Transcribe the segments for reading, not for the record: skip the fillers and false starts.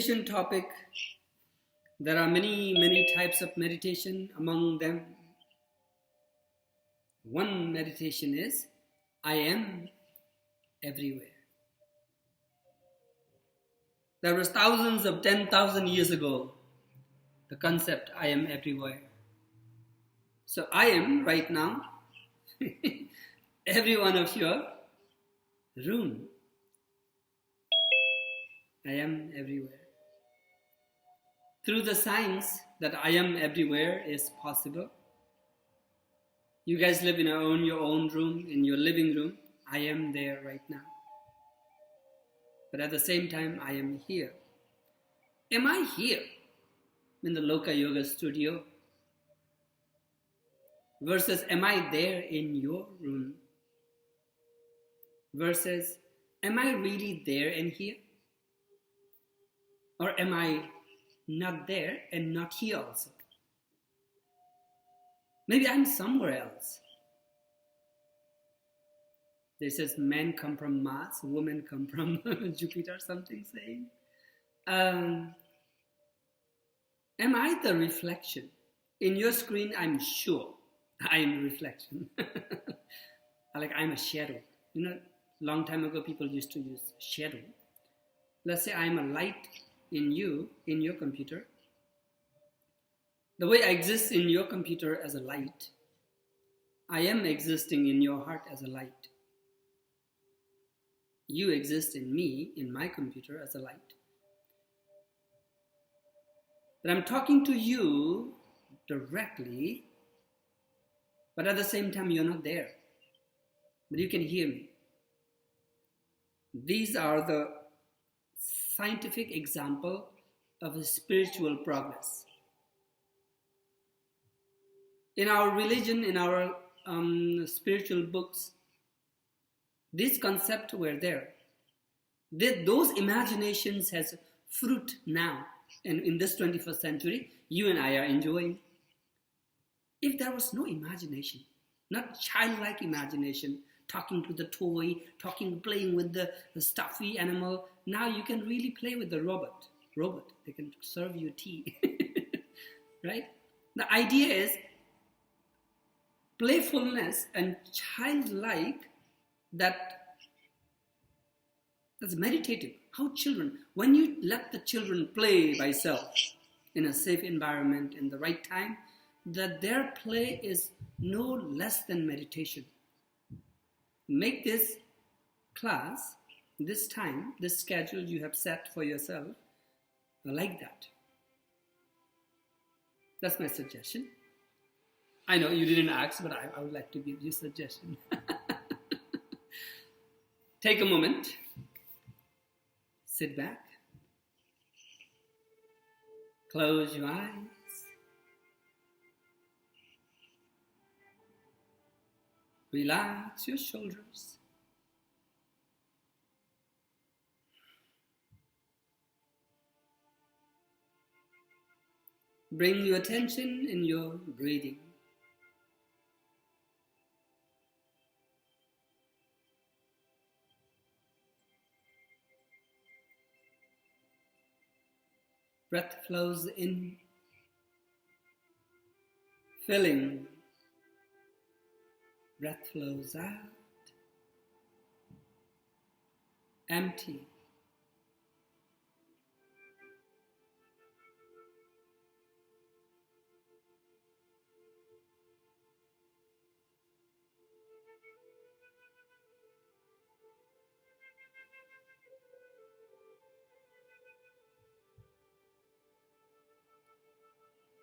Meditation topic. There are many types of meditation. Among them, one meditation is I am everywhere. There was thousands of 10,000 years ago the concept I am everywhere. So I am right now every one of your room. I am everywhere. Through the science that I am everywhere is possible. You guys live in your own room, in your living room. I am there right now. But at the same time, I am here. Am I here in the Loka Yoga studio? Versus, am I there in your room? Versus, am I really there and here? Or am I not there and not here also? Maybe I'm somewhere else. This says men come from Mars, women come from Jupiter, something saying. Am I the reflection? In your screen, I'm sure I'm a reflection. Like I'm a shadow. You know, long time ago people used to use shadow. Let's say I'm a light in you, in your computer. The way I exist in your computer as a light, I am existing in your heart as a light. You exist in me, in my computer, as a light. But I'm talking to you directly, but at the same time you're not there. But you can hear me. These are the scientific example of a spiritual progress. In our religion, in our spiritual books, these concepts were there. Those imaginations has fruit now, and in this 21st century, you and I are enjoying. If there was no imagination, not childlike imagination, talking to the toy, playing with the stuffy animal, now you can really play with the robot. They can serve you tea, right? The idea is playfulness and childlike, that's meditative. How children, when you let the children play by self in a safe environment in the right time, that their play is no less than meditation. Make this class, this time, this schedule you have set for yourself like that. That's my suggestion. I know you didn't ask, but I would like to give you a suggestion. Take a moment. Sit back. Close your eyes. Relax your shoulders. Bring your attention in your breathing. Breath flows in, filling. Breath flows out, empty.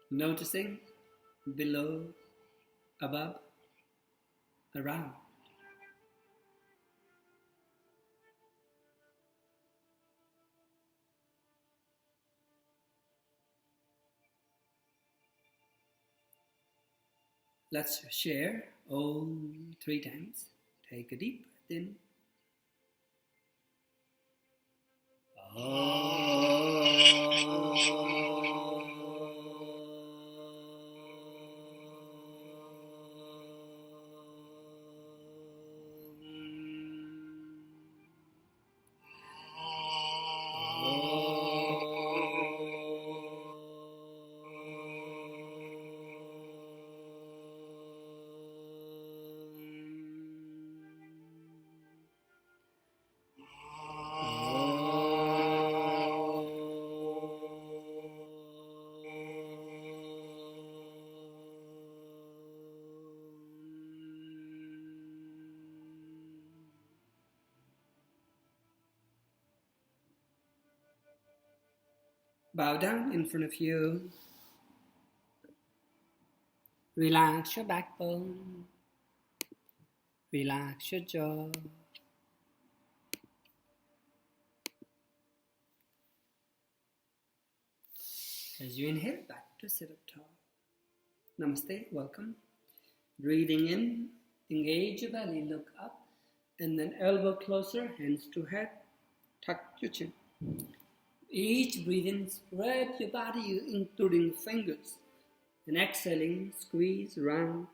Noticing below, above, around. Let's share Om 3 times. Take a deep breath in. Bow down in front of you. Relax your backbone. Relax your jaw. As you inhale, back to sit up tall. Namaste, welcome. Breathing in, engage your belly, look up, and then elbow closer, hands to head, tuck your chin. Each breath in, spread your body, including fingers. And exhaling, squeeze round.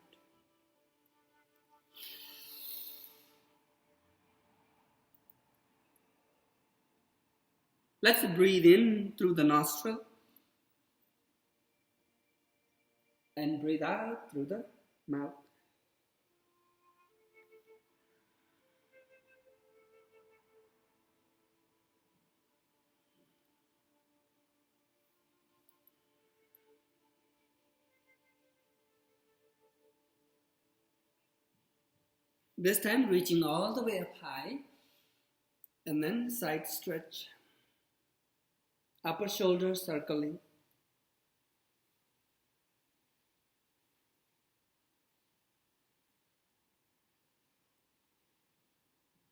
Let's breathe in through the nostril and breathe out through the mouth. This time reaching all the way up high, and then side stretch. Upper shoulder circling.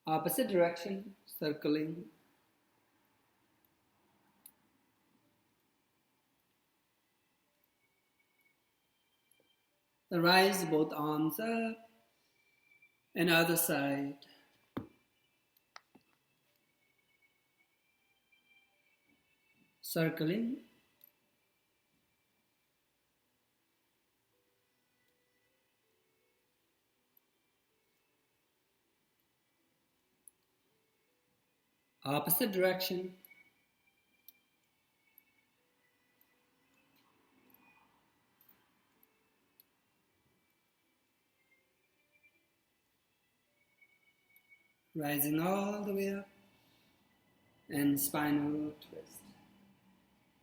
Opposite direction, circling. Rise both arms up and other side. Circling. Opposite direction. Rising all the way up, and spinal twist.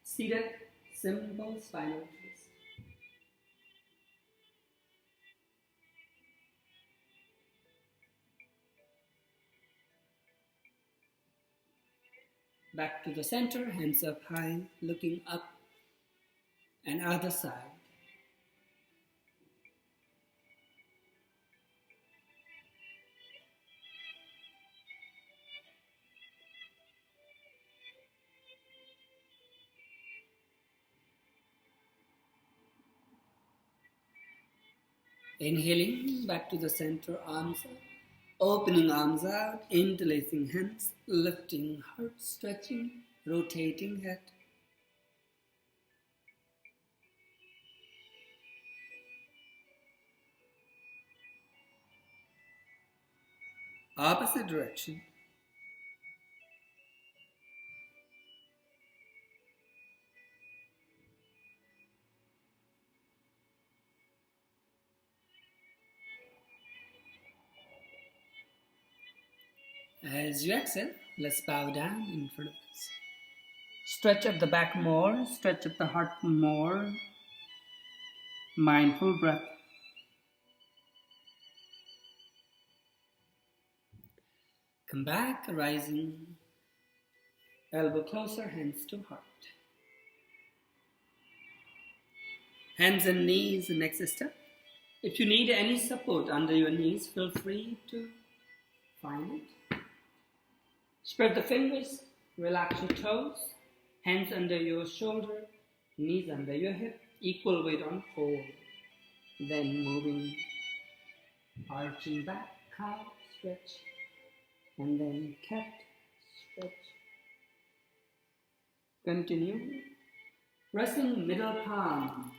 Seated, simple spinal twist. Back to the center, hands up high, looking up, and other side. Inhaling, back to the center, arms up. Opening arms out, interlacing hands, lifting heart, stretching, rotating head. Opposite direction. As you exhale, let's bow down in front of us. Stretch up the back more, stretch up the heart more. Mindful breath. Come back, rising. Elbow closer, hands to heart. Hands and knees, next step. If you need any support under your knees, feel free to find it. Spread the fingers, relax your toes, hands under your shoulder, knees under your hip, equal weight on fold. Then moving, arching back, cow, stretch, and then cat, stretch. Continue. Pressing middle palms.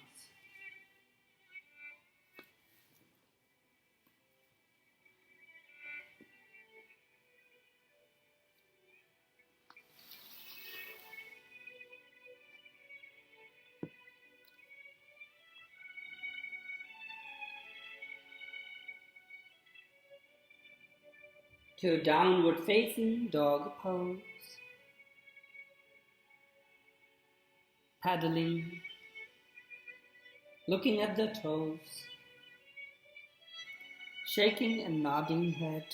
To downward facing dog pose. Paddling, looking at the toes, shaking and nodding head.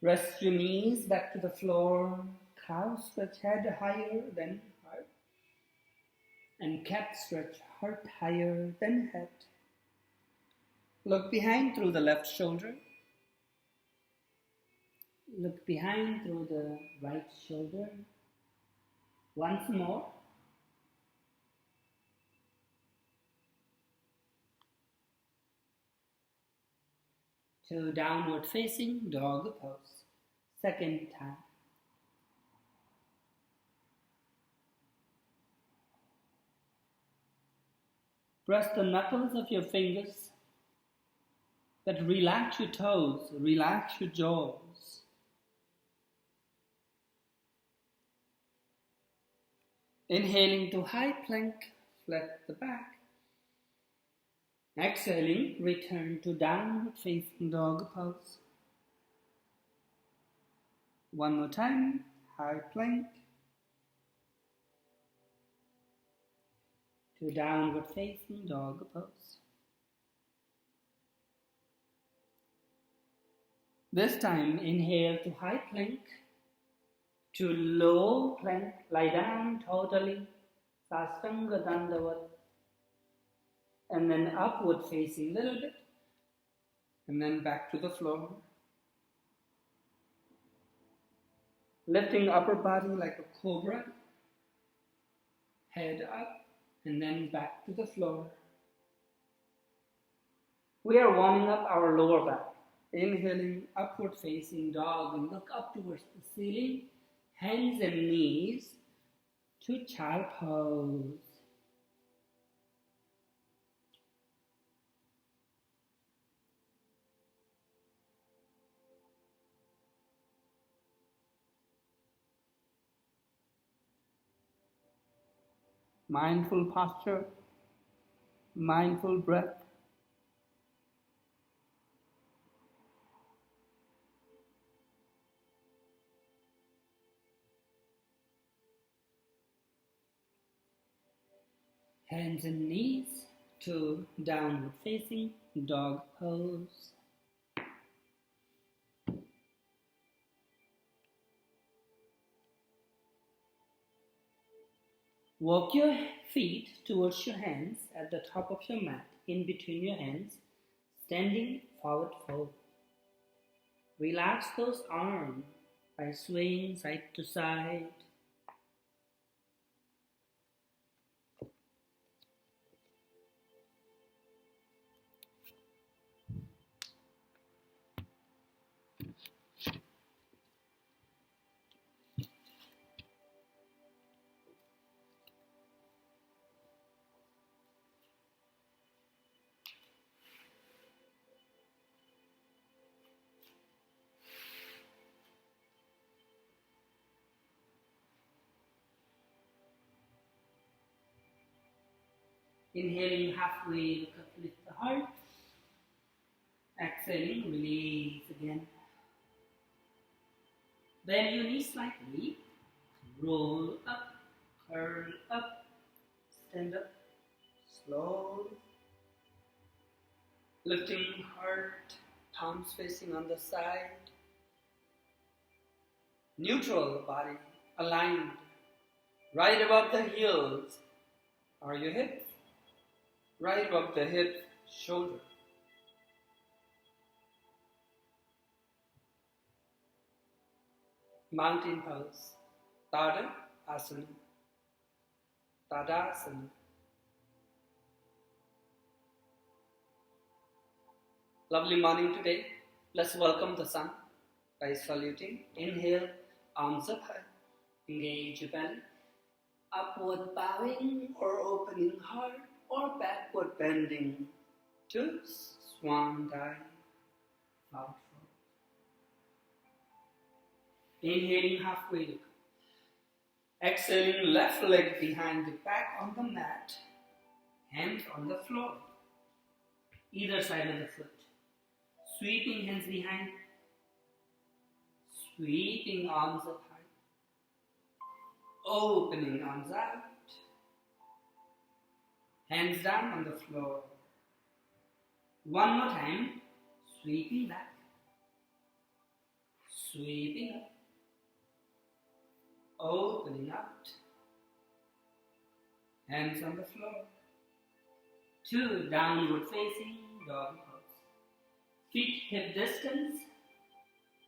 Rest your knees back to the floor. Cow stretch head higher than heart. And cat stretch heart higher than head. Look behind through the left shoulder. Look behind through the right shoulder. Once more. To downward facing dog pose. Second time. Press the knuckles of your fingers, but relax your toes, relax your jaws. Inhaling to high plank, flat the back. Exhaling, return to downward facing dog pose. One more time, high plank. To downward facing dog pose. This time, inhale to high plank. To low plank, lie down totally. Sastanga Dandavat. And then upward facing a little bit. And then back to the floor. Lifting upper body like a cobra. Head up. And then back to the floor. We are warming up our lower back. Inhaling, upward facing dog, and look up towards the ceiling. Hands and knees to child pose. Mindful posture, mindful breath. Hands and knees to downward facing dog pose. Walk your feet towards your hands at the top of your mat, in between your hands, standing forward fold. Relax those arms by swaying side to side. Inhaling halfway, look up, lift the heart. Exhaling, release again. Bend your knees slightly. Roll up, curl up, stand up, slowly. Lifting heart, palms facing on the side. Neutral body, aligned. Right above the heels are your hips. Right above the hip, shoulder. Mountain pose, Tada Asana, Tadasana. Lovely morning today. Let's welcome the sun by saluting. Inhale, arms up high. Engage your belly. Upward bowing or opening heart, or backward bending to swan dive, out fold. Inhaling halfway look. Exhaling, left leg behind the back on the mat, hands on the floor, either side of the foot. Sweeping hands behind, sweeping arms up high, opening arms out. Hands down on the floor. One more time, sweeping back, sweeping up, opening out, hands on the floor, 2 downward facing dog pose, feet hip distance,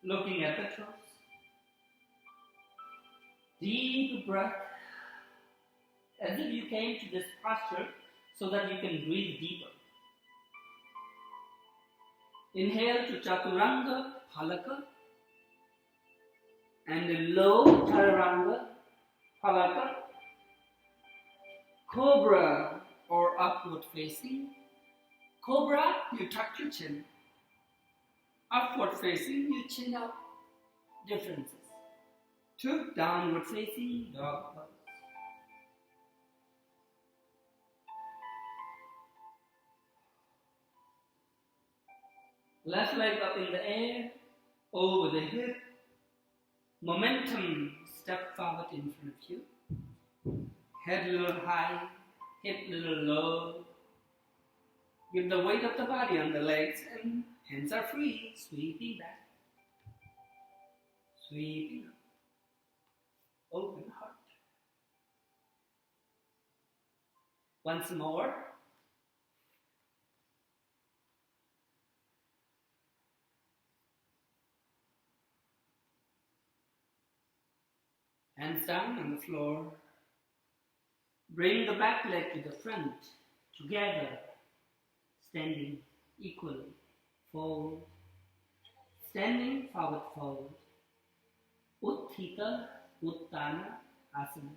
looking at the toes, deep breath, as if you came to this posture so that you can breathe deeper. Inhale to Chaturanga Phalaka and a low Chaturanga Phalaka, Cobra or upward facing. Cobra, you tuck your chin. Upward facing, you chin up. Differences. 2 downward facing dog pose. Left leg up in the air, over the hip. Momentum, step forward in front of you. Head a little high, hip a little low. Give the weight of the body on the legs and hands are free, sweeping back. Sweeping up. Open heart. Once more. Hands down on the floor. Bring the back leg to the front, together, standing equally. Fold. Standing, forward fold. Utthita, Uttana, Asana.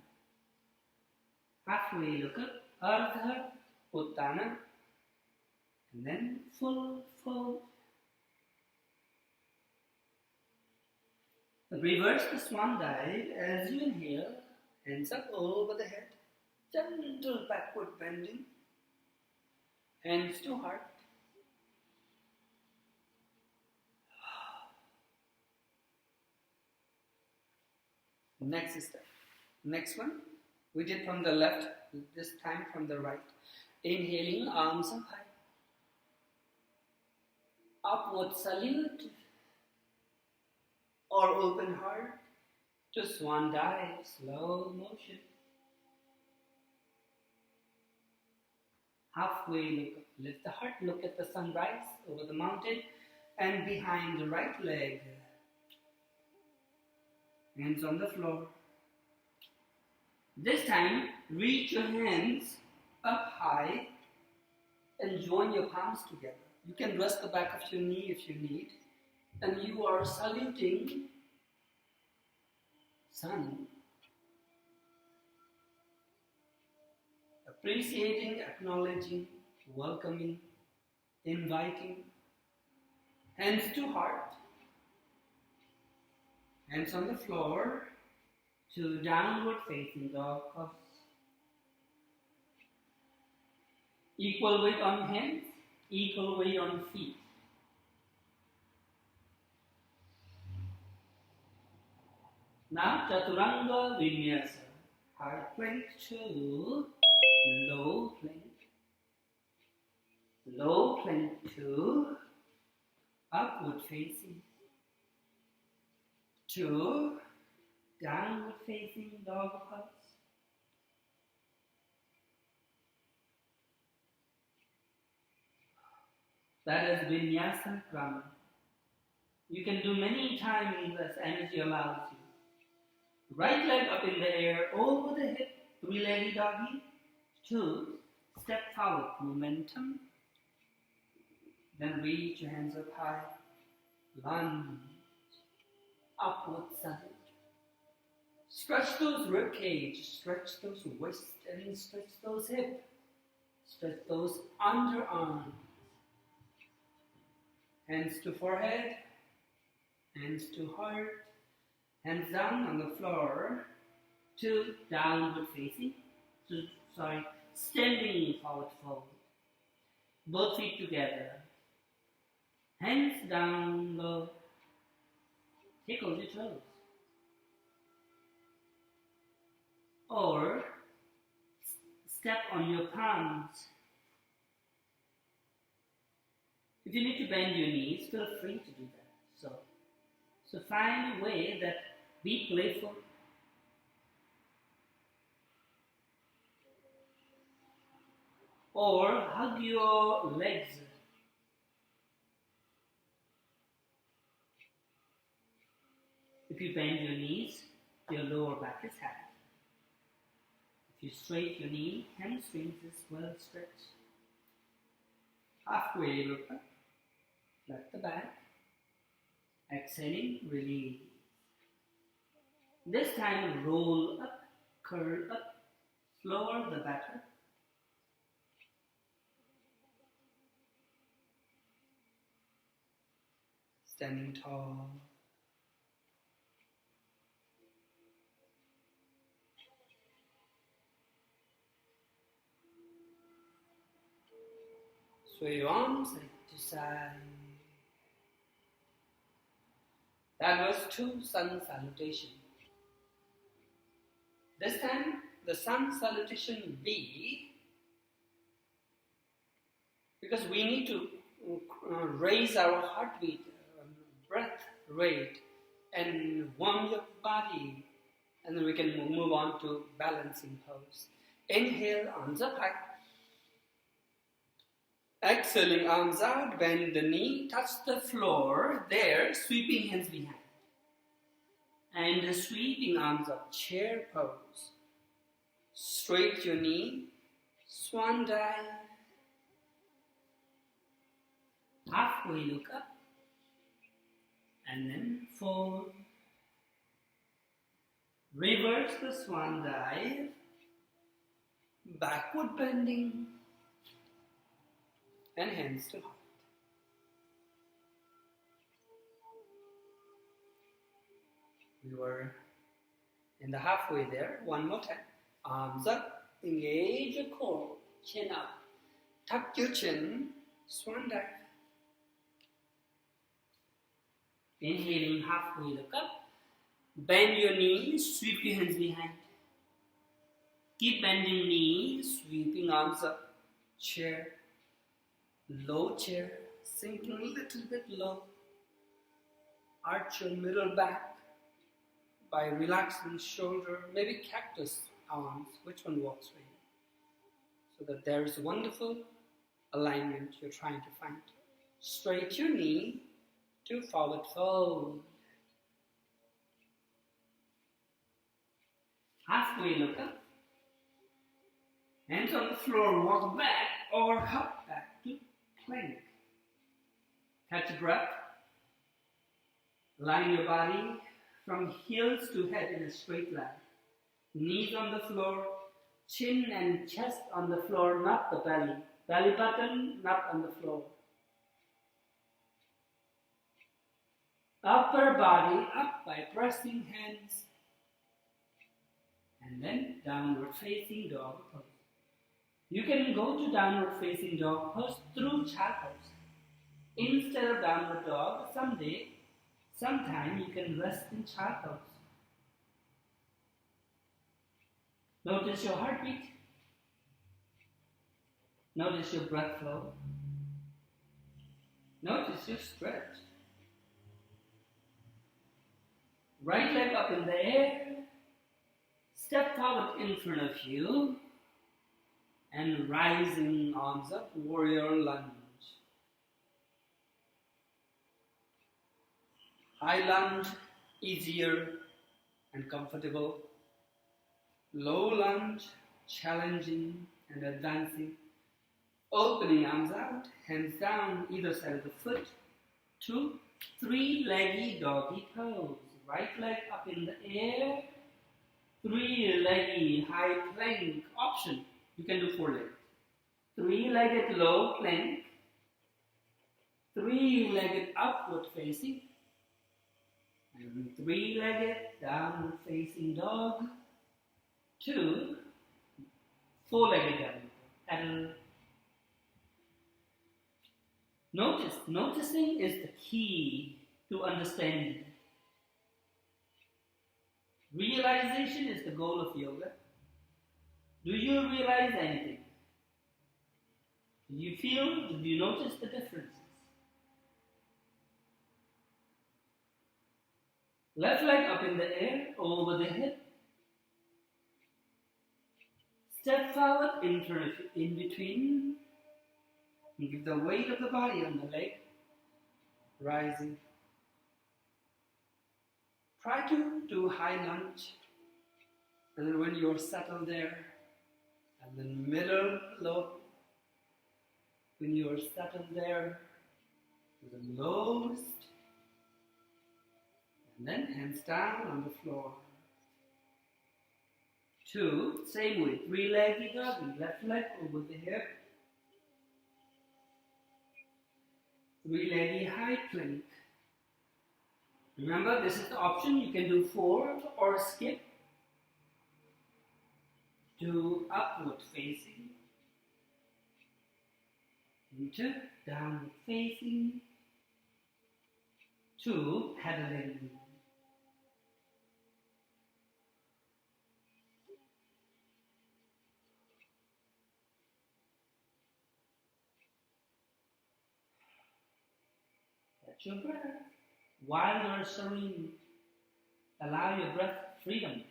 Halfway look up, Ardha, Uttana. And then full fold. Reverse the swan dive as you inhale, hands up over the head, gentle backward bending, hands to heart. Next step. Next one, we did from the left, this time from the right. Inhaling, arms up high. Upward salute. Or open heart to swan dive, slow motion. Halfway look up, lift the heart, look at the sunrise over the mountain and behind the right leg. Hands on the floor. This time, reach your hands up high and join your palms together. You can rest the back of your knee if you need. And you are saluting sun, appreciating, acknowledging, welcoming, inviting, hands to heart, hands on the floor, to downward facing dog pose. Equal weight on hands, equal weight on feet. Now Chaturanga Vinyasa, high plank to low plank to upward facing to downward facing dog pose. That is Vinyasa Krama. You can do many times as energy allows you. Right leg up in the air, over the hip, 3-legged doggy. 2, step forward, momentum. Then reach your hands up high. Lunge, upward salute. Stretch those rib cage, stretch those waist, and stretch those hips. Stretch those underarms. Hands to forehead, hands to heart. Hands down on the floor to downward facing, standing forward fold. Both feet together. Hands down low. Tickle your toes. Or step on your palms. If you need to bend your knees, feel free to do that. So So find a way that be playful. Or hug your legs. If you bend your knees, your lower back is happy. If you straighten your knee, hamstrings is well stretched. Halfway look up, flat the back. Exhaling, release. This time roll up, curl up, slower the better. Standing tall. Sway your arms side to side. That was 2 sun salutation. This time the sun salutation will be, because we need to raise our heartbeat, breath rate, and warm your body, and then we can move on to balancing pose. Inhale, arms up high. Exhaling, arms out, bend the knee, touch the floor, there, sweeping hands behind. And sweeping arms up, chair pose. Straight your knee, swan dive. Halfway look up, and then fold. Reverse the swan dive, backward bending, and hands to heart. We were in the halfway there. One more time. Arms up, engage your core, chin up. Tuck your chin, swan dive. Inhaling, halfway look up. Bend your knees, sweep your hands behind. Keep bending knees, sweeping arms up. Chair. Low chair, sinking a little bit low. Arch your middle back by relaxing shoulder, maybe cactus arms, which one works for you. So that there is wonderful alignment you're trying to find. Straight your knee to forward fold. Halfway look up. Hands on the floor, walk back or hop back to plank. Catch a breath. Align your body from heels to head in a straight line. Knees on the floor, chin and chest on the floor, not the belly. Belly button not on the floor. Upper body up by pressing hands. And then downward facing dog pose. You can go to downward facing dog pose through child pose. Instead of downward dog, sometime you can rest in child pose. Notice your heartbeat. Notice your breath flow. Notice your stretch. Right leg up in the air. Step forward in front of you. And rising arms up, warrior lunge. High lunge, easier and comfortable. Low lunge, challenging and advancing. Opening arms out, hands down either side of the foot to three-leggy doggy pose. Right leg up in the air. Three-leggy high plank option. You can do four-legged. Three-legged low plank. Three-legged upward facing. And three-legged downward facing dog. To four-legged down. And noticing is the key to understanding. Realization is the goal of yoga. Do you realize anything? Do you feel? Do you notice the differences? Left leg up in the air, over the hip. Step forward in front of you, in between. And give the weight of the body on the leg. Rising. Try to do high lunge. And then when you're settled there, and then middle low. When you're settled there, to the lowest. And then hands down on the floor. 2, same way, 3-legged doggy, left leg over the hip. 3-legged high plank. Remember, this is the option. You can do forward or skip. Do upward facing. Into downward facing. 2, pedaling. Catch your breath. While you're serene, allow your breath freedom.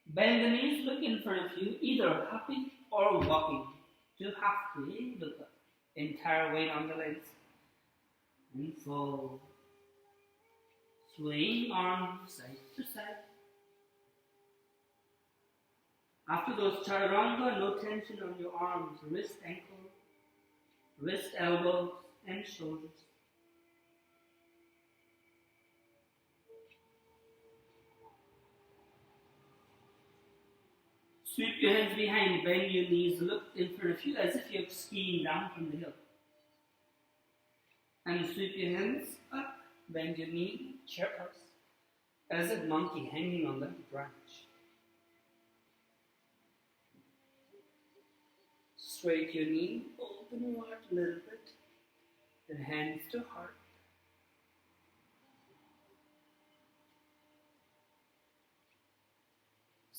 Bend the knees, look in front of you, either hopping or walking. Do halfway, look up. Entire weight on the legs. And fold. Swaying arms side to side. After those chaturanga, no tension on your arms, wrist, ankle, wrist, elbows, and shoulders. Sweep your hands behind, bend your knees, look in front of you as if you're skiing down from the hill. And sweep your hands up, bend your knee, chair pose, as a monkey hanging on the branch. Straight your knee, open your heart a little bit, and hands to heart.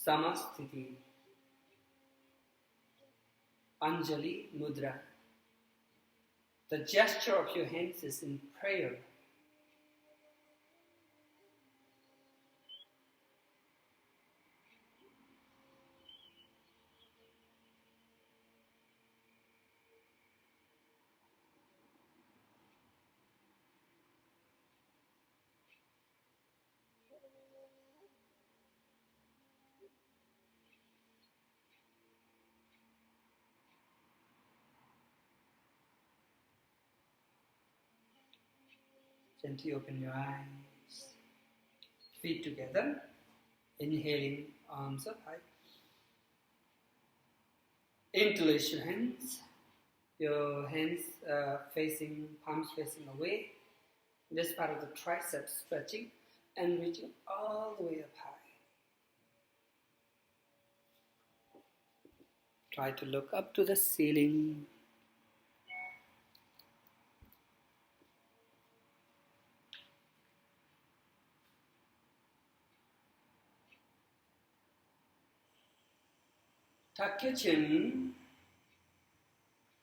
Samasthiti. Anjali Mudra. The gesture of your hands is in prayer. Gently open your eyes. Feet together. Inhaling, arms up high. Interlace your hands. Your hands facing, palms facing away. This part of the triceps stretching and reaching all the way up high. Try to look up to the ceiling. Tuck your chin.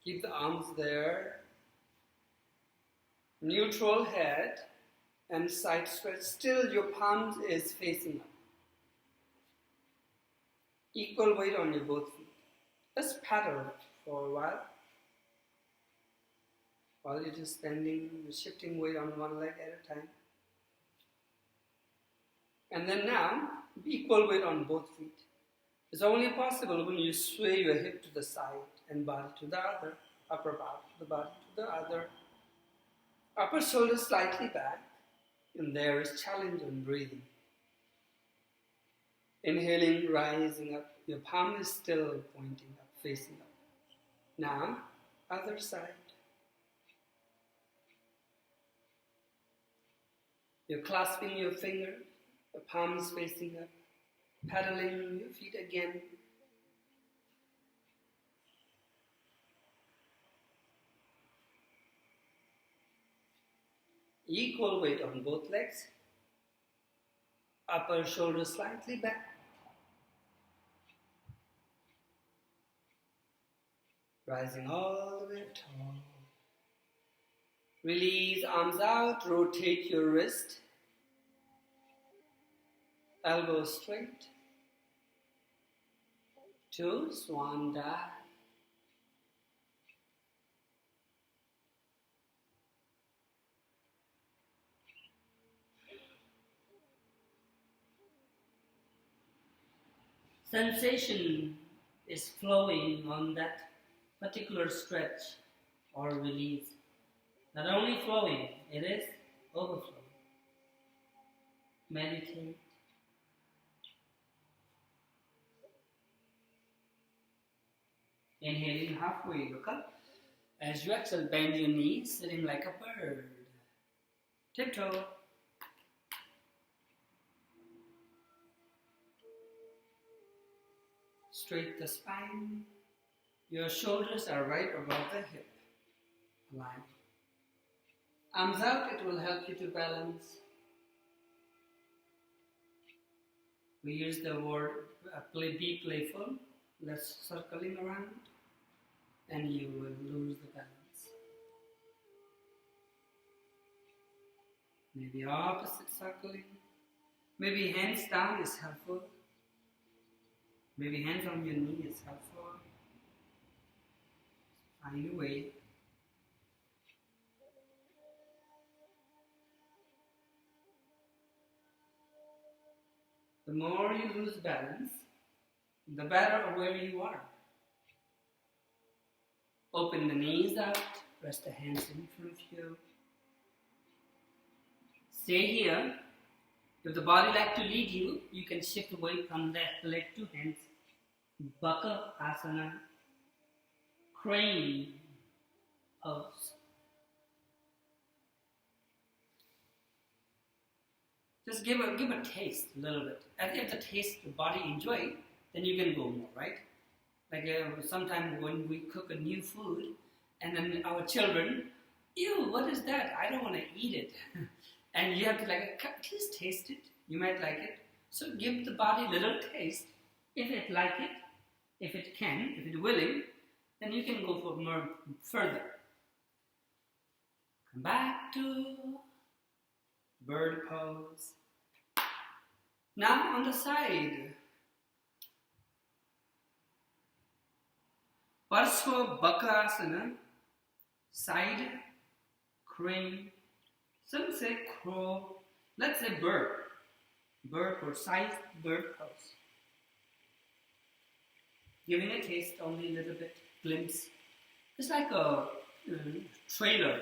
Keep the arms there. Neutral head and side stretch. Still your palms is facing up. Equal weight on your both feet. Just paddle for a while you're just standing, shifting weight on one leg at a time. And then now, equal weight on both feet. It's only possible when you sway your hip to the side and body to the other, upper body to the body to the other. Upper shoulder slightly back, and there is challenge on breathing. Inhaling, rising up. Your palm is still pointing up, facing up. Now, other side. You're clasping your fingers, the palms facing up. Paddling your feet again. Equal weight on both legs. Upper shoulder slightly back. Rising all the way tall. Release arms out, rotate your wrist. elbows straight, to swan dive. Sensation is flowing on that particular stretch or release. Not only flowing, it is overflowing. Meditate. Inhaling halfway, look up. As you exhale, bend your knees, sitting like a bird. Tiptoe. Straight the spine. Your shoulders are right above the hip line. Arms out, it will help you to balance. We use the word be playful, less circling around, and you will lose the balance. Maybe opposite circling. Maybe hands down is helpful. Maybe hands on your knee is helpful. Find a way. The more you lose balance, the better aware you are. Open the knees out, rest the hands in front of you. Stay here. If the body like to lead you, you can shift away from that leg to hands. Baka asana, crane pose. Just give a taste a little bit. And if the taste the body enjoy, then you can go more, right? Like sometimes when we cook a new food, and then our children, ew, what is that? I don't want to eat it. And you have to please taste it. You might like it. So give the body a little taste. If it like it, if it can, if it's willing, then you can go for more further. Come back to bird pose. Now on the side. Parshva Bakasana, side, crane, some say crow, let's say bird. Bird or side bird pose. Giving a taste, only a little bit, glimpse. It's like a trailer.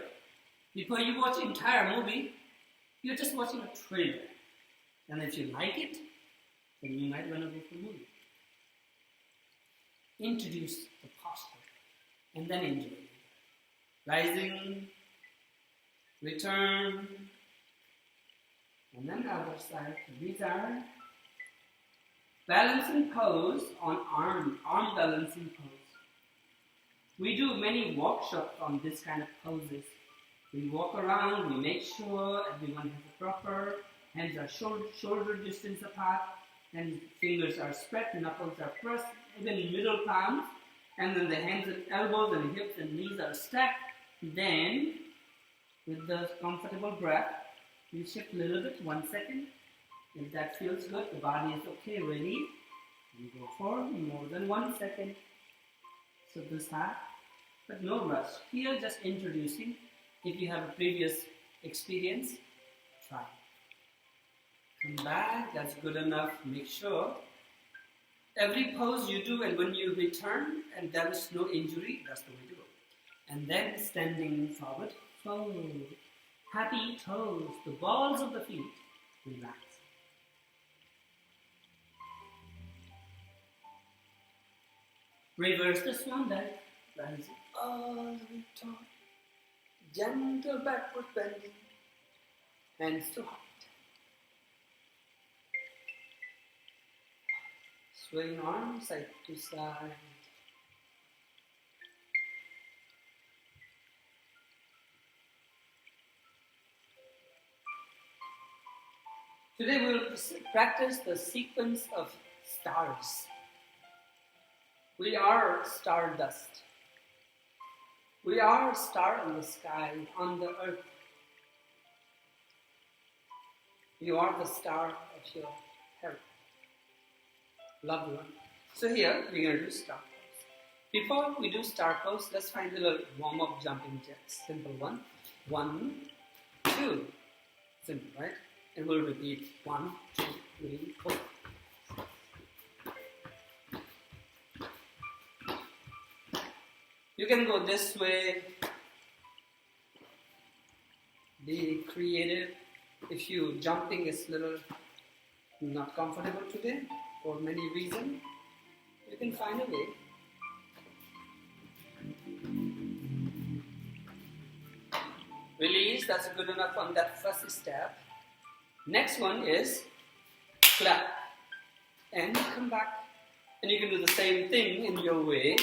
Before you watch the entire movie, you're just watching a trailer. And if you like it, then you might want to go for the movie. Introduce the posture and then enjoy it. Rising, return, and then the other side. These are balancing pose on arm balancing pose. We do many workshops on this kind of poses. We walk around, we make sure everyone has a proper, hands are shoulder distance apart, and fingers are spread, knuckles are pressed, even middle palms, and then the hands and elbows and hips and knees are stacked. Then, with the comfortable breath, you shift a little bit, 1 second. If that feels good, the body is okay, ready. You go for more than 1 second. So this half, but no rush. Here, just introducing. If you have a previous experience, try. Come back, that's good enough. Make sure every pose you do, and when you return and there is no injury, that's the way to go. And then standing forward, fold. Happy toes, the balls of the feet, relax. Reverse the swan dive, rising all the way tall. Gentle backward bending, hands to heart. Swing arms side to side. Today we will practice the sequence of stars. We are stardust. We are a star in the sky, on the earth. You are the star of your health. loved one. So here we're going to do star pose. Before we do star pose, let's find a little warm-up jumping jacks. Simple one. 1, 2. Simple, right? And we'll repeat 1, 2, 3, 4. You can go this way. Be creative. If you jumping is little not comfortable today for many reasons, you can find a way. Release, that's good enough on that first step. Next one is clap and come back. And you can do the same thing in your way.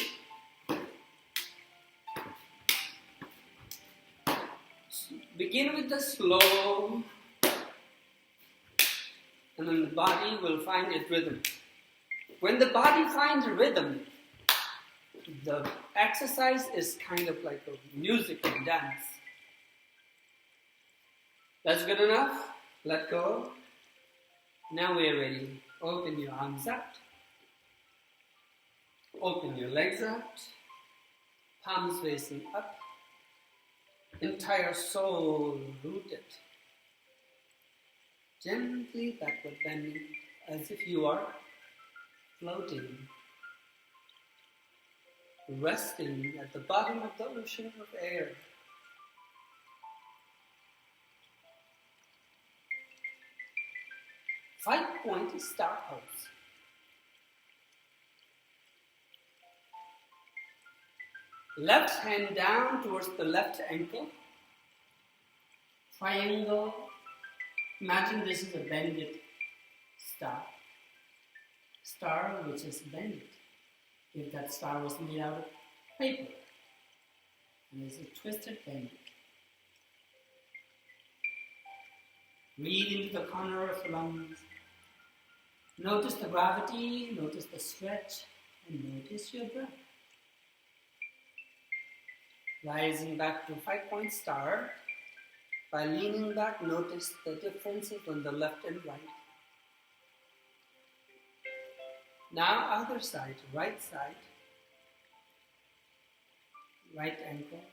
Begin with the slow, and then the body will find its rhythm. When the body finds rhythm, the exercise is kind of like a music and dance. That's good enough. Let go. Now we're ready. Open your arms out. Open your legs out. Palms facing up. Entire soul rooted. Gently backward bending as if you are floating. Resting at the bottom of the ocean of air. Five-point star pose. Left hand down towards the left ankle. Triangle. Imagine this is a bended star. Star which is bended. If that star was made out of paper. And it's a twisted bend. Breathe into the corner of the lungs. Notice the gravity, notice the stretch, and notice your breath. Rising back to 5-point star. By leaning back, notice the differences on the left and right. Now other side, right side. Right ankle.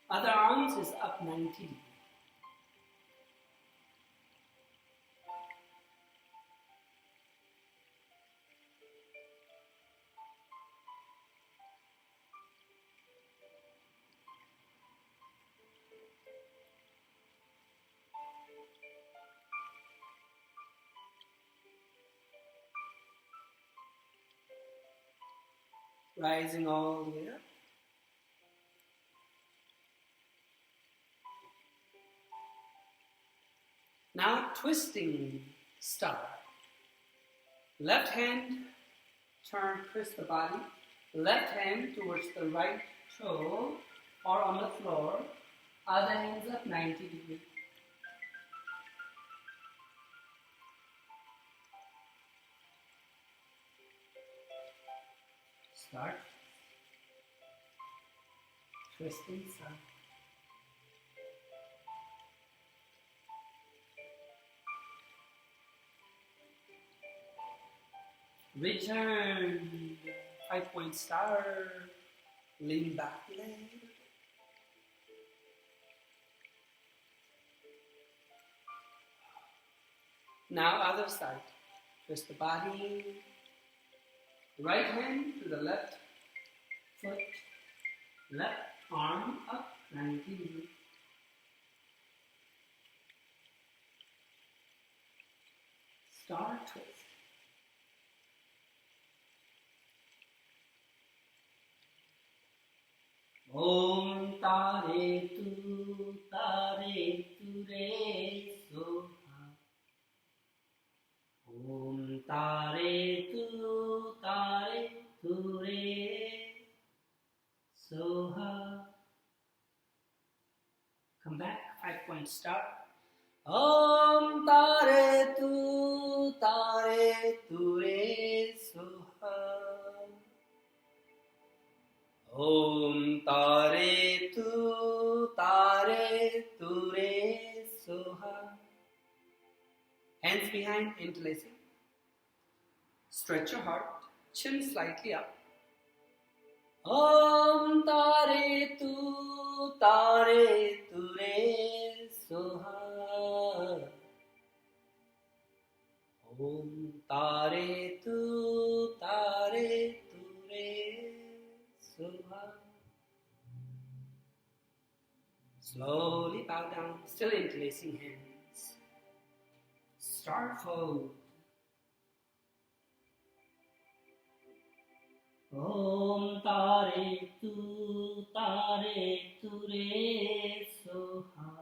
Other arms is up 90 degrees. Rising all the way up. Now twisting star. Left hand, turn, twist the body. Left hand towards the right toe or on the floor. Other hands up 90 degrees. Start. Twisting star. Return. 5-point star. Lean back leg. Now other side. Twist the body. Right hand to the left foot. Left arm up 90 degrees. Star twist. Om tare tu re soha. Om tare tu re soha. Come back, 5-point star. Om tare tu re soha. Om tare tu re soha. Hands behind, interlacing. Stretch your heart, chin slightly up. Om Tare Tu Re Soha. Om Tare Tu Re Soha. Slowly bow down, still interlacing hands. Star fold. Om Tare Tu Re Soha.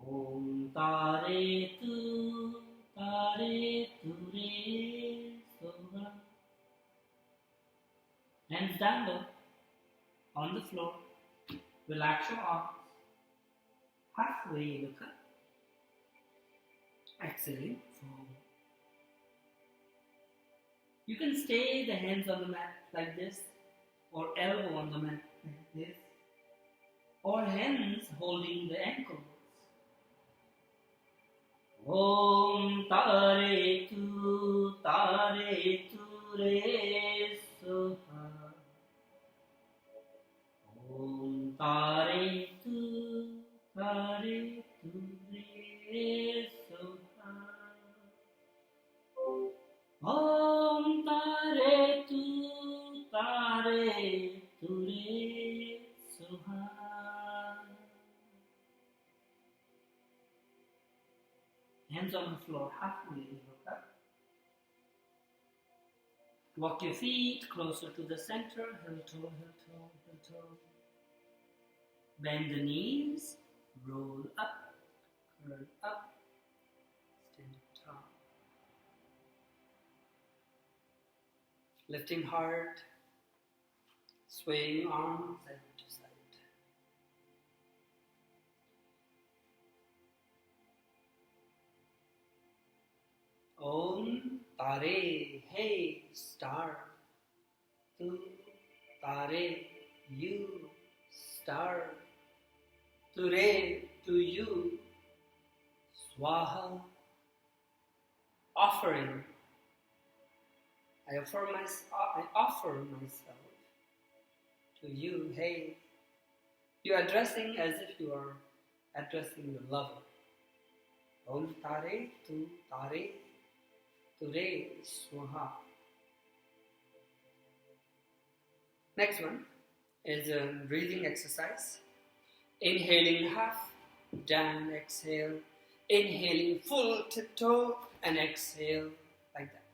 Om Tare Tu Re Soha. Hands down low on the floor. Relax your arms. Halfway look up. Exhaling forward. You can stay the hands on the mat like this, or elbow on the mat like this, or hands holding the ankles. Om Tare Tu Re Soha. Om Tare Tu Re Soha. Om Tare Tu Re Soha. Hands on the floor, halfway look up. Walk your feet closer to the center, heel toe, heel toe, heel toe. Bend the knees, roll up, curl up, stand up tall. Lifting heart, swaying arms side to side. Om Tare, hey star. Tu Tare, you star. Ture, to you. Swaha. Offering. I offer myself to you. Hey, you are addressing as if you are addressing your lover. Om Tare, Tu Re Swaha. Next one is a breathing exercise. Inhaling half, down, exhale. Inhaling full tiptoe and exhale like that.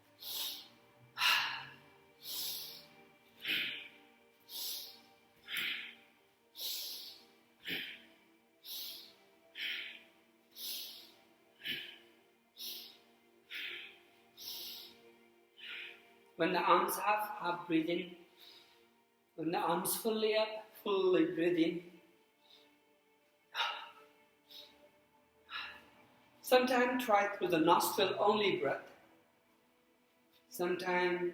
When the arms half breathing. When the arms fully up, fully breathing. Sometimes try through the nostril only breath. Sometimes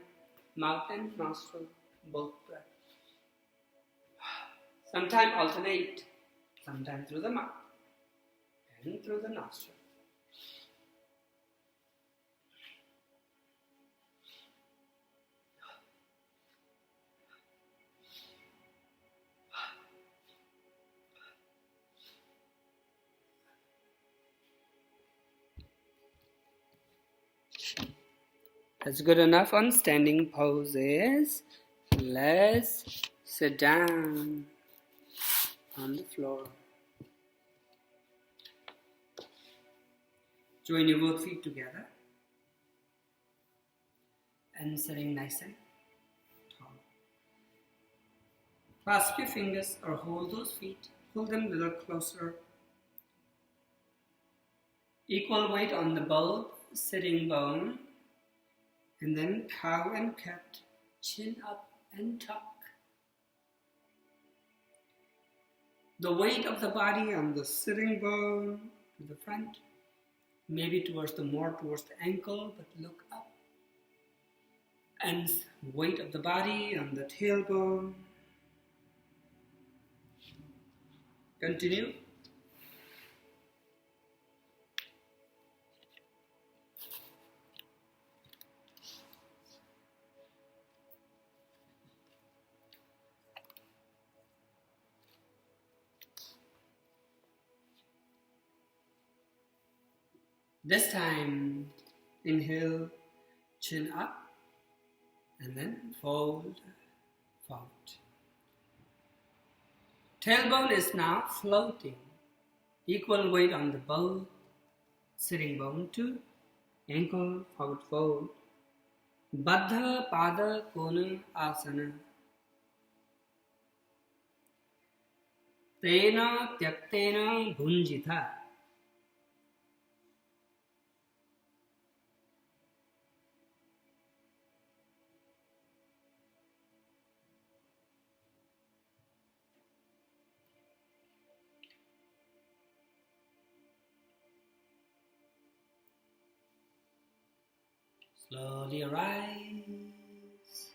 mouth and nostril, both breath. Sometimes alternate. Sometimes through the mouth and through the nostril. That's good enough on standing poses. Let's sit down on the floor. Join your both feet together and sitting nice and tall. Clasp your fingers or hold those feet. Pull them a little closer. Equal weight on the both sitting bone. And then cow and cat, chin up and tuck. The weight of the body on the sitting bone to the front, maybe towards the ankle, but look up. And weight of the body on the tailbone. Continue. This time, inhale, chin up, and then fold, forward. Tailbone is now floating. Equal weight on the both sitting bone too. Ankle, forward fold. Baddha pada kona asana. Tena tyaktena bhunjitha. Slowly rise.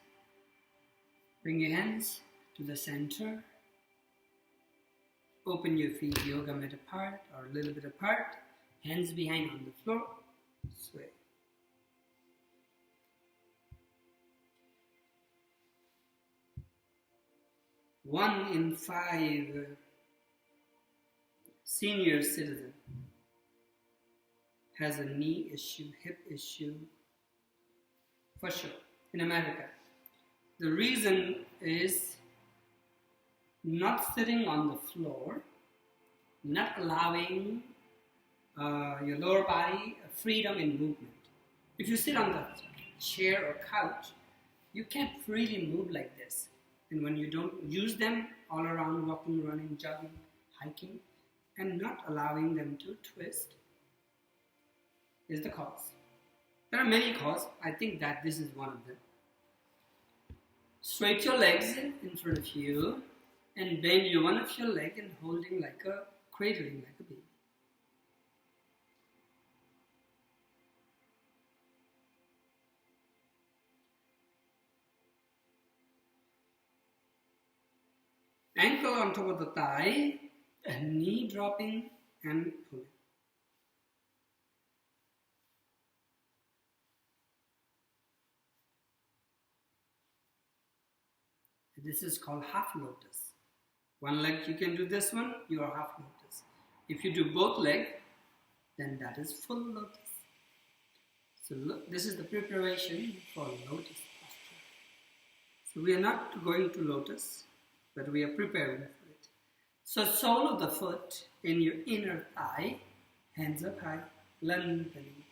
Bring your hands to the center. Open your feet yoga mat apart or a little bit apart. Hands behind on the floor. Sway. One in 5 senior citizen has a knee issue, hip issue, for sure, in America. The reason is not sitting on the floor, not allowing your lower body freedom in movement. If you sit on the chair or couch, you can't freely move like this. And when you don't use them all around, walking, running, jogging, hiking, and not allowing them to twist is the cause. There are many causes. I think that this is one of them. Straight your legs in front of you and bend one of your leg and holding like a, cradling like a baby. Ankle on top of the thigh, and knee dropping and pulling. This is called half lotus. One leg you can do this one, you are half lotus. If you do both legs, then that is full lotus. So look, this is the preparation for lotus posture. So we are not going to lotus, but we are preparing for it. So sole of the foot in your inner thigh, hands up high, lengthening.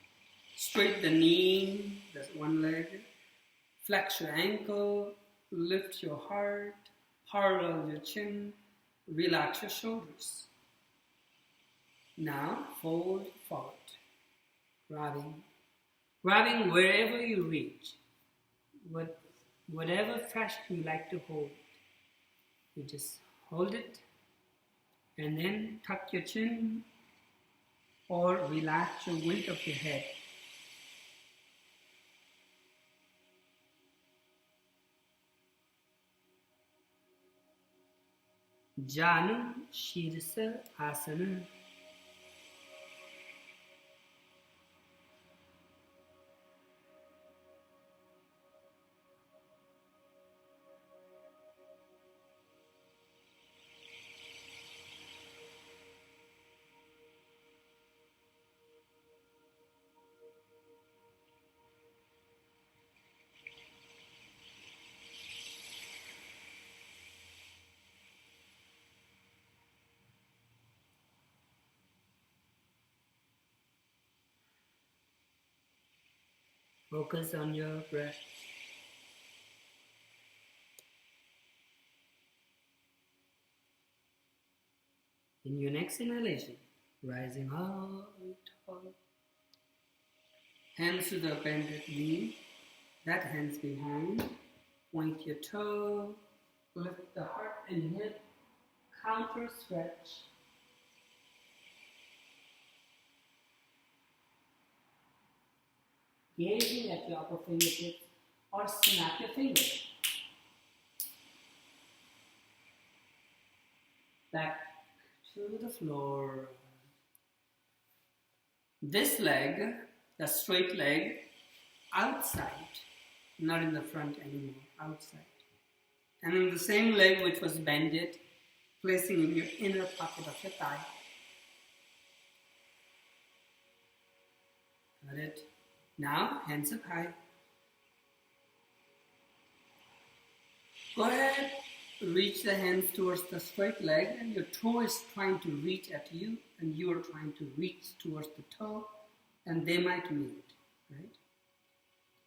Straight the knee, that's one leg. Flex your ankle, lift your heart, parallel your chin, relax your shoulders. Now fold forward, grabbing wherever you reach, whatever fashion you like to hold. You just hold it and then tuck your chin or relax your weight of your head. Janu Shirsa Asana. Focus on your breath. In your next inhalation, rising up tall. Hands to the bended knee, that hands behind. Point your toe, lift the heart and hip, counter stretch. Gazing at your upper fingertips or snap your fingers. Back to the floor. This leg, the straight leg, outside, not in the front anymore, outside. And then the same leg which was bended, placing in your inner pocket of your thigh. Got it? Now, hands up high. Go ahead, reach the hands towards the straight leg, and your toe is trying to reach at you, and you are trying to reach towards the toe, and they might meet, right?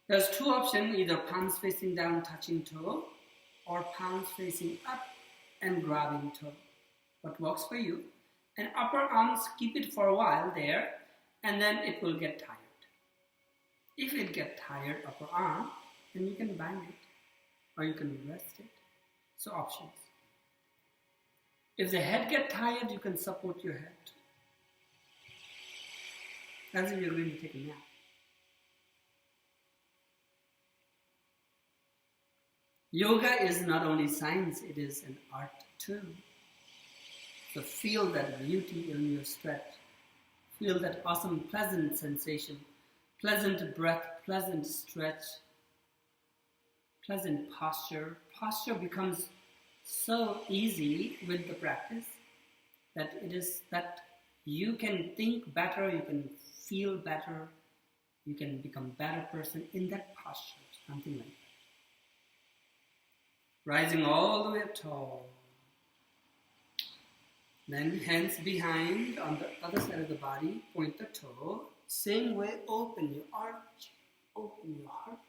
There's two options, either palms facing down, touching toe, or palms facing up and grabbing toe. What works for you? And upper arms, keep it for a while there, and then it will get tired. If it gets tired, upper arm, then you can bang it, or you can rest it. So options. If the head gets tired, you can support your head. As if you're going to take a nap. Yoga is not only science, it is an art too. So feel that beauty in your stretch. Feel that awesome, pleasant sensation, pleasant breath, pleasant stretch, pleasant posture. Posture becomes so easy with the practice that it is that you can think better, you can feel better, you can become a better person in that posture, something like that. Rising all the way up tall. Then hands behind on the other side of the body, point the toe. Same way, open your arch, open your heart.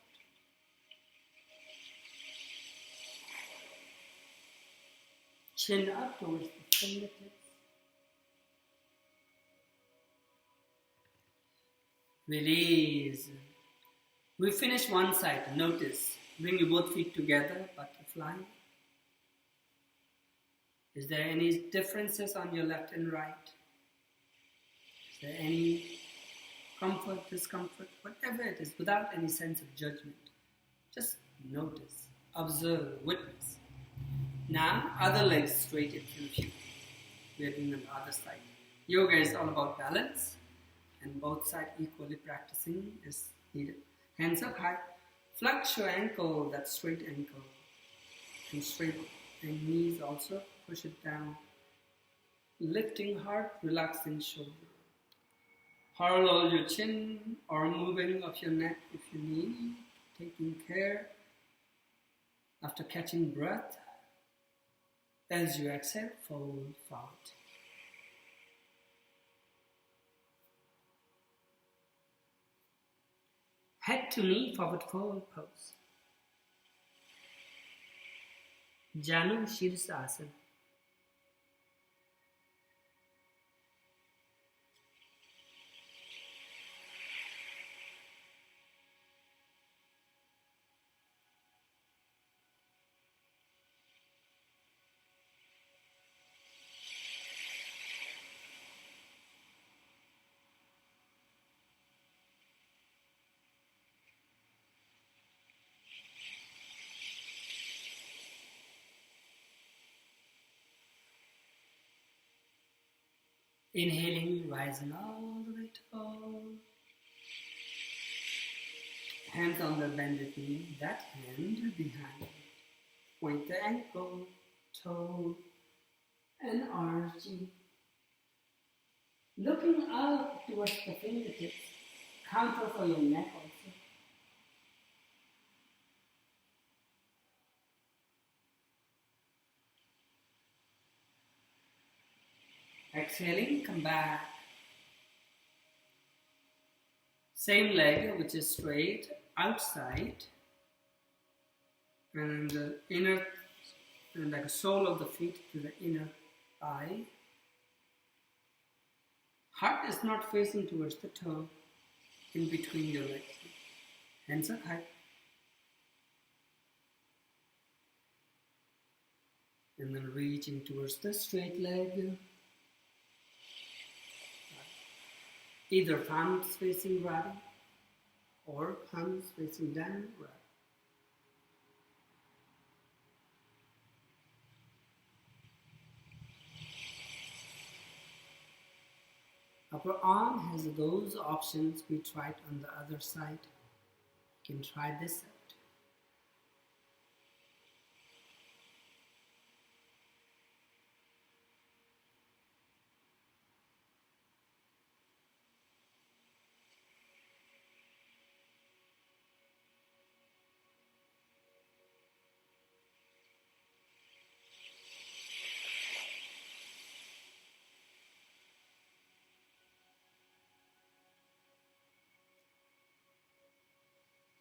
Chin up towards the fingertips. Release. We finish one side. Notice. Bring your both feet together, butterfly. Is there any differences on your left and right? Is there any comfort, discomfort, whatever it is, without any sense of judgment? Just notice, observe, witness. Now, other legs straight in front of you. We are doing on the other side. Yoga is all about balance, and both sides equally practicing is needed. Hands up high. Flex your ankle, that straight ankle. And straight and knees also. Push it down. Lifting heart, relaxing shoulder. Parallel your chin or moving of your neck if you need. Taking care. After catching breath, as you exhale, fold forward. Head to knee, forward fold pose. Janu Shirsasana. Inhaling, rising all the way tall. Hands on the bended knee, that hand behind. Point the ankle, toe, and arching. Looking up towards the fingertips. Counter for your neck also. Exhaling, come back. Same leg, which is straight, outside. And the inner, and like a sole of the feet to the inner thigh. Heart is not facing towards the toe, in between your legs. Hands up high. And then reaching towards the straight leg. Either palms facing grabbing or palms facing down grab. Upper arm has those options we tried on the other side. You can try this side.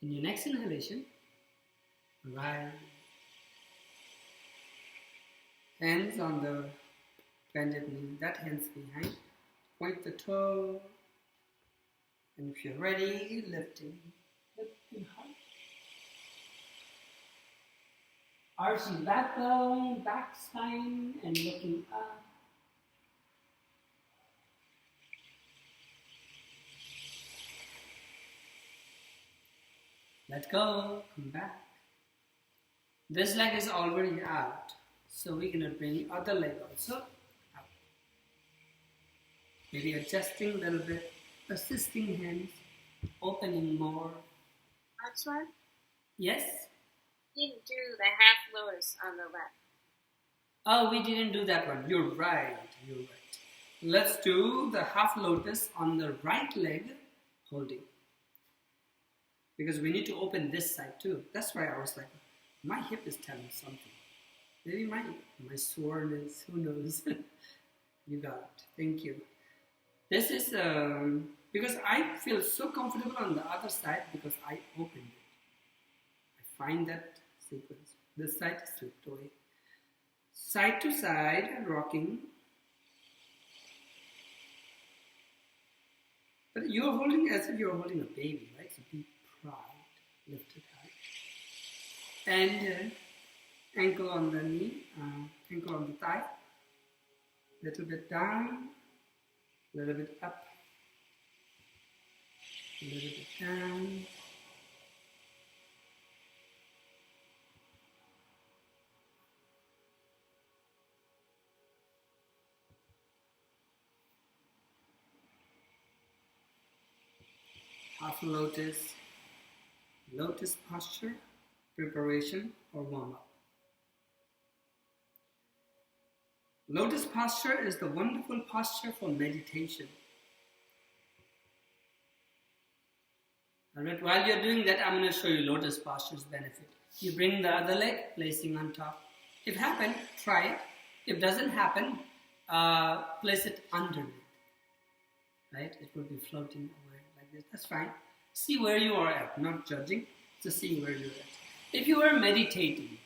In your next inhalation, rise. Hands on the bended knee, that hand's behind. Point the toe. And if you're ready, lifting high. Arching backbone, back spine, and looking up. Let go, come back. This leg is already out, so we're going to bring the other leg also out. Maybe adjusting a little bit, assisting hands, opening more. Laxman? Yes? Didn't do the half lotus on the left. Oh, we didn't do that one. You're right. Let's do the half lotus on the right leg, holding. Because we need to open this side too. That's why I was like, my hip is telling me something. Maybe my soreness, who knows? You got it. Thank you. This is because I feel so comfortable on the other side because I opened it. I find that sequence. This side slipped away. Side to side, rocking. But you're holding as if you're holding a baby, right? So be proud. Lift it high. And ankle on the knee, ankle on the thigh. Little bit down, little bit up, a little bit down. Half lotus, lotus posture, preparation or warm-up. Lotus posture is the wonderful posture for meditation. Alright, while you're doing that, I'm going to show you lotus posture's benefit. You bring the other leg, placing on top. If happen, try it. If doesn't happen, place it underneath. Right? It will be floating away like this. That's fine. See where you are at, not judging. Just see where you're at. If you are meditating,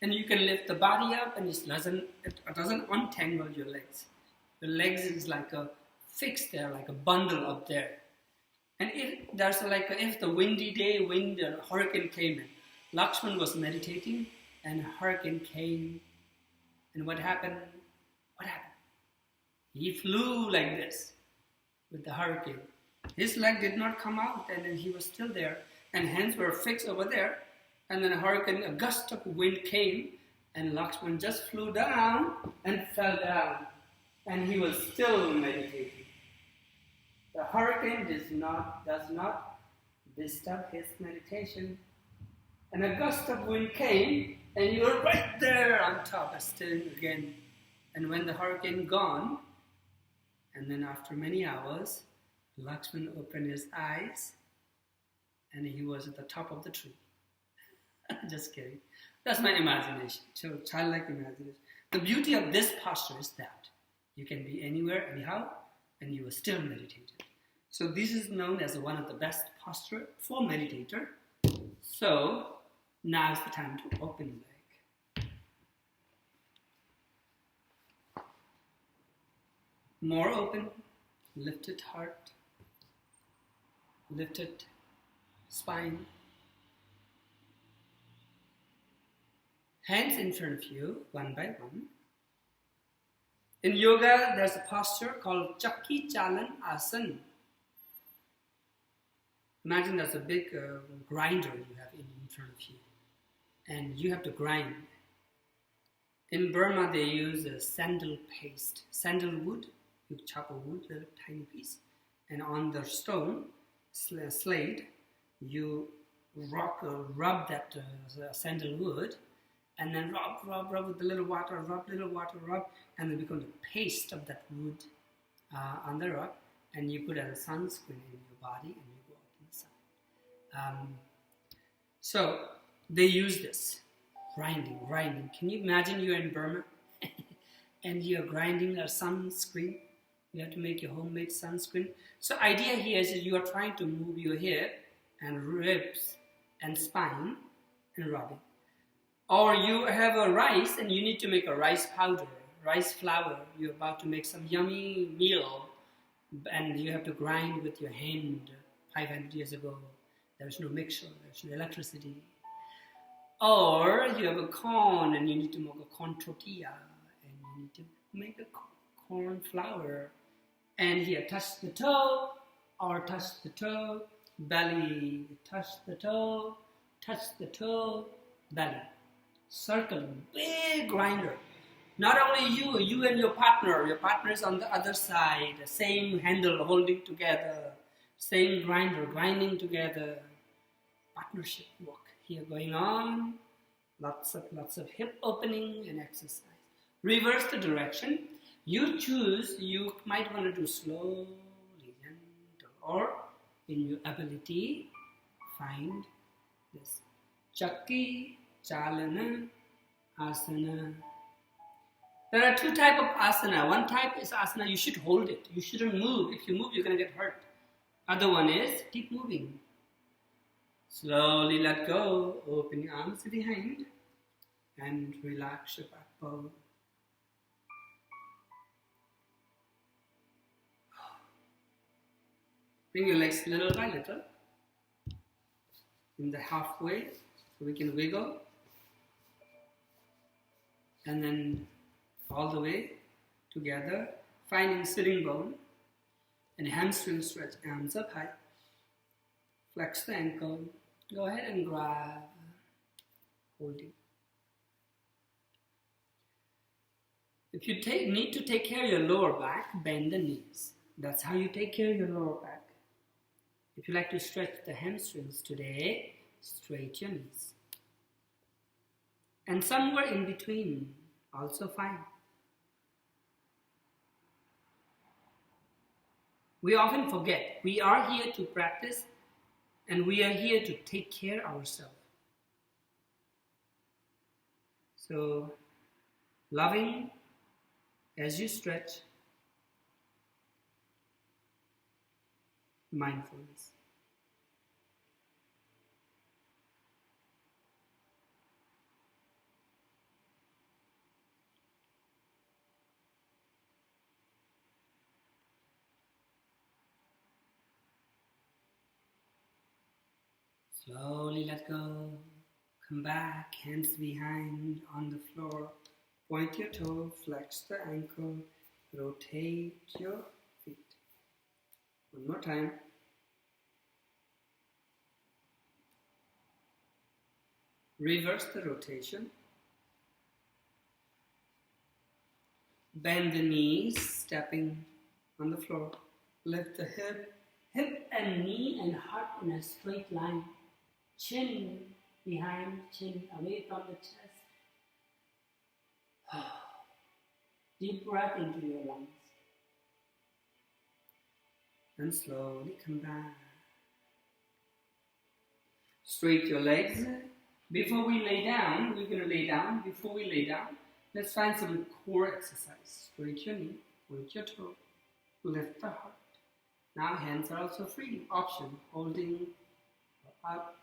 and you can lift the body up and it doesn't untangle your legs. Your legs is like a fixed there, like a bundle up there. And if the windy day, a hurricane came in. Laxman was meditating and a hurricane came. And what happened? He flew like this with the hurricane. His leg did not come out and then he was still there. And hands were fixed over there. And then a gust of wind came, and Laxman just flew down and fell down. And he was still meditating. The hurricane does not disturb his meditation. And a gust of wind came, and you were right there on top, still again. And when the hurricane gone, and then after many hours, Laxman opened his eyes, and he was at the top of the tree. Just kidding. That's my imagination. So childlike imagination. The beauty of this posture is that you can be anywhere, anyhow, and you are still meditating. So this is known as one of the best posture for meditator. So now is the time to open leg. More open, lifted heart, lifted spine. Hands in front of you, one by one. In yoga, there's a posture called Chakki Chalan Asana. Imagine there's a big grinder you have in front of you. And you have to grind. In Burma, they use a sandal paste. Sandalwood, you chop a wood, little tiny piece. And on the stone, slate, you rub that sandalwood. And then rub with a little water, rub, and then become the paste of that wood on the rock, and you put a sunscreen in your body, and you go out in the sun. So they use this, grinding. Can you imagine you're in Burma, and you're grinding a sunscreen? You have to make your homemade sunscreen. So idea here is that you are trying to move your hair and ribs and spine and rubbing. Or you have a rice and you need to make a rice powder, rice flour. You're about to make some yummy meal and you have to grind with your hand 500 years ago. There's no mixer, there's no electricity. Or you have a corn and you need to make a corn tortilla and you need to make a corn flour. And here, touch the toe or touch the toe, belly, touch the toe, belly. Circling, big grinder. Not only you and your partner is on the other side, the same handle holding together, same grinder, grinding together. Partnership work here going on. Lots of hip opening and exercise. Reverse the direction. You choose, you might want to do slowly, gentle, or in your ability, find this Chakki, Chalana, Asana. There are two types of asana. One type is asana, you should hold it. You shouldn't move. If you move, you're going to get hurt. Other one is, keep moving. Slowly let go. Open your arms behind and relax your backbone. Bring your legs little by little in the halfway so we can wiggle. And then all the way together, finding sitting bone and hamstring stretch, arms up high. Flex the ankle. Go ahead and grab, holding. If you need to take care of your lower back, bend the knees. That's how you take care of your lower back. If you like to stretch the hamstrings today, straighten your knees. And somewhere in between, also fine. We often forget, we are here to practice and we are here to take care of ourselves. So, loving as you stretch, mindfulness. Slowly let go. Come back, hands behind on the floor. Point your toe, flex the ankle, rotate your feet. One more time. Reverse the rotation. Bend the knees, stepping on the floor. Lift the hip and knee and heart in a straight line. Chin behind, chin away from the chest. Deep breath into your lungs. And slowly come back. Straight your legs. Before we lay down, we're going to lay down. Before we lay down, let's find some core exercise. Straight your knee, point your toe, lift the heart. Now hands are also free. Option, holding up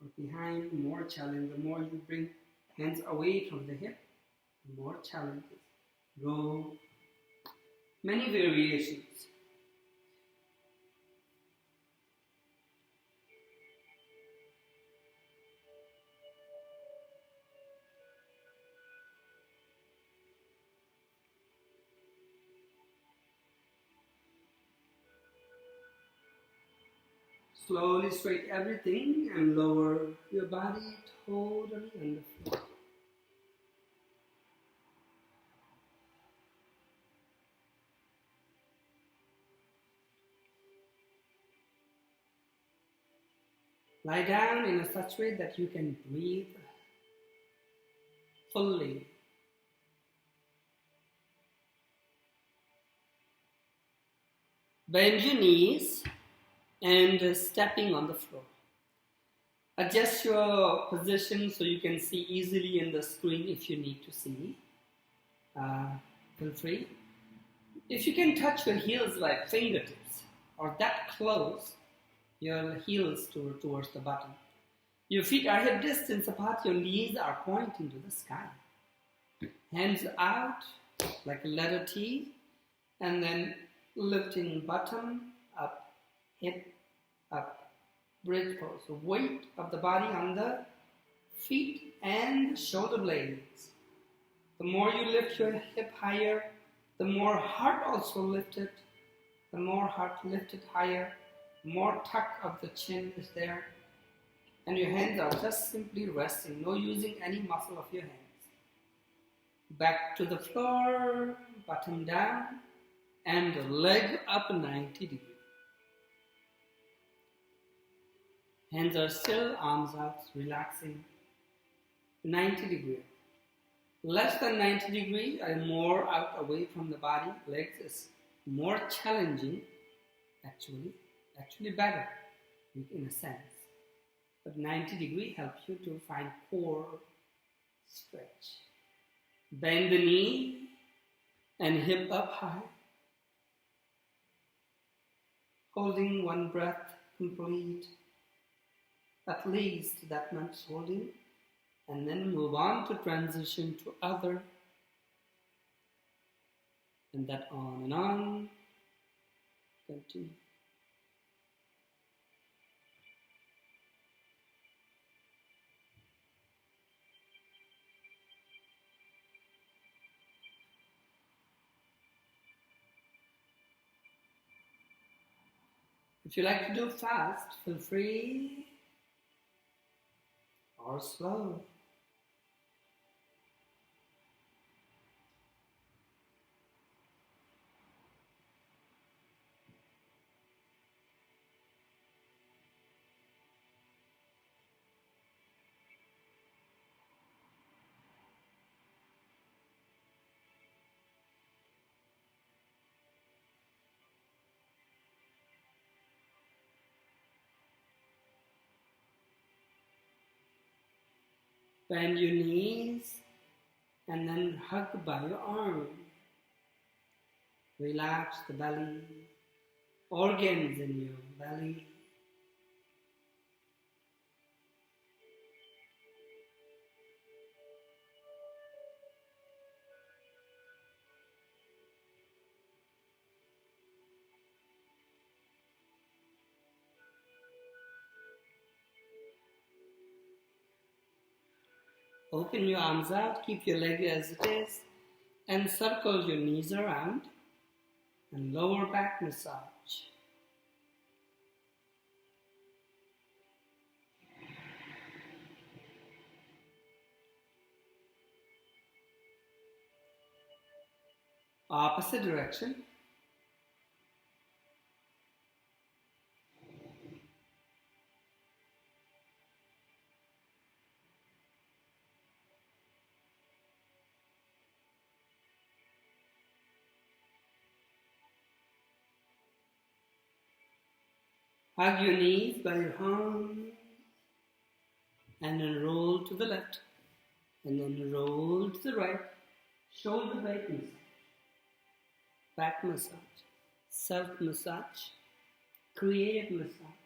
or behind, more challenge. The more you bring hands away from the hip, the more challenges. Row. Many variations. Slowly straighten everything and lower your body totally on the floor. Lie down in such a way that you can breathe fully. Bend your knees and stepping on the floor. Adjust your position so you can see easily in the screen if you need to see. Feel free. If you can touch your heels like fingertips or that close, your heels towards the bottom. Your feet are hip distance apart, your knees are pointing to the sky. Hands out like a letter T, and then lifting bottom, up, hip, up, bridge pose. So weight of the body on the feet and shoulder blades. The more you lift your hip higher, the more heart also lifted. The more heart lifted higher, more tuck of the chin is there. And your hands are just simply resting, no using any muscle of your hands. Back to the floor, bottom down, and leg up 90 degrees. Hands are still, arms out, relaxing. 90 degrees. Less than 90 degrees and more out away from the body. Legs is more challenging, actually better in a sense. But 90 degrees helps you to find core stretch. Bend the knee and hip up high. Holding one breath complete, at least that much holding, and then move on to transition to other, and that on and on. Continue. If you like to do fast, feel free, or slow. Bend your knees and then hug by your arm. Relax the belly, organs in your belly. Open your arms out, keep your leg as it is, and circle your knees around, and lower back massage. Opposite direction. Hug your knees by your arms, and then roll to the left, and then roll to the right. Shoulder back massage, self massage, creative massage.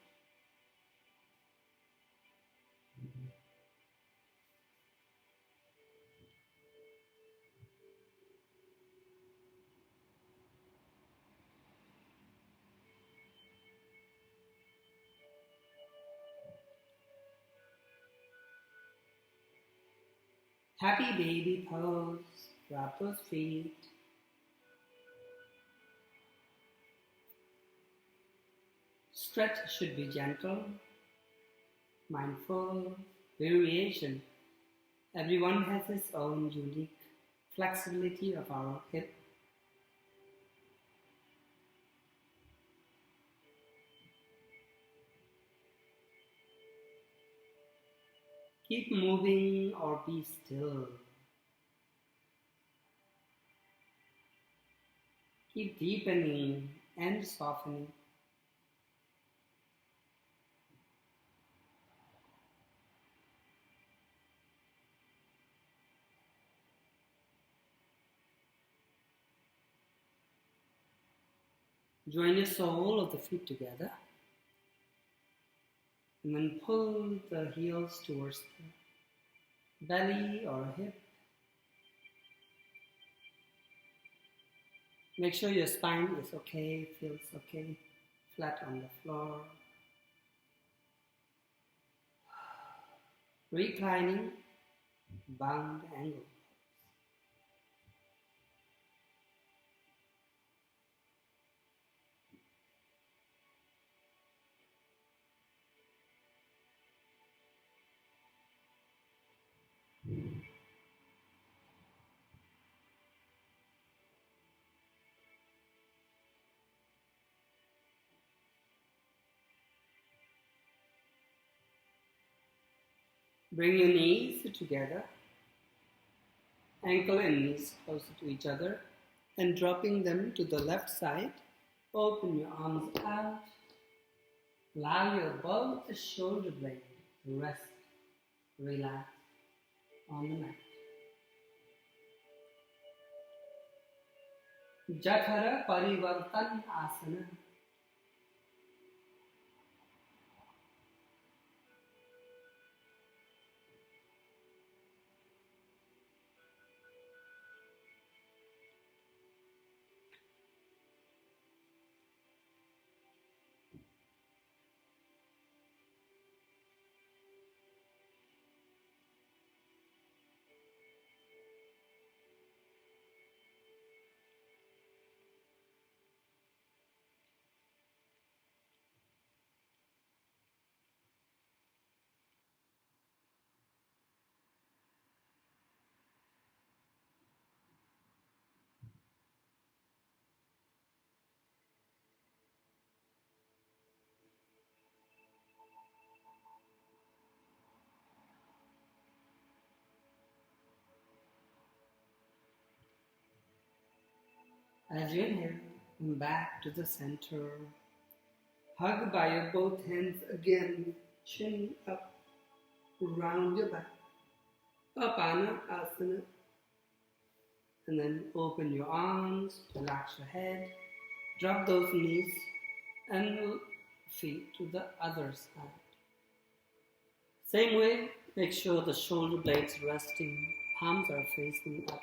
Happy baby pose. Drop those feet. Stretch should be gentle, mindful, variation. Everyone has his own unique flexibility of our hip. Keep moving or be still. Keep deepening and softening. Join the sole of the feet together. And then pull the heels towards the belly or hip. Make sure your spine is okay, feels okay, flat on the floor. Reclining, bound angle. Bring your knees together, ankle and knees closer to each other, and dropping them to the left side, open your arms out. Allow your both shoulder blades to rest, relax on the mat. Jathara Parivartan Asana. As you inhale, back to the center. Hug by your both hands again, chin up, round your back. Apana Asana. And then open your arms, relax your head, drop those knees and feet to the other side. Same way, make sure the shoulder blades resting, palms are facing up.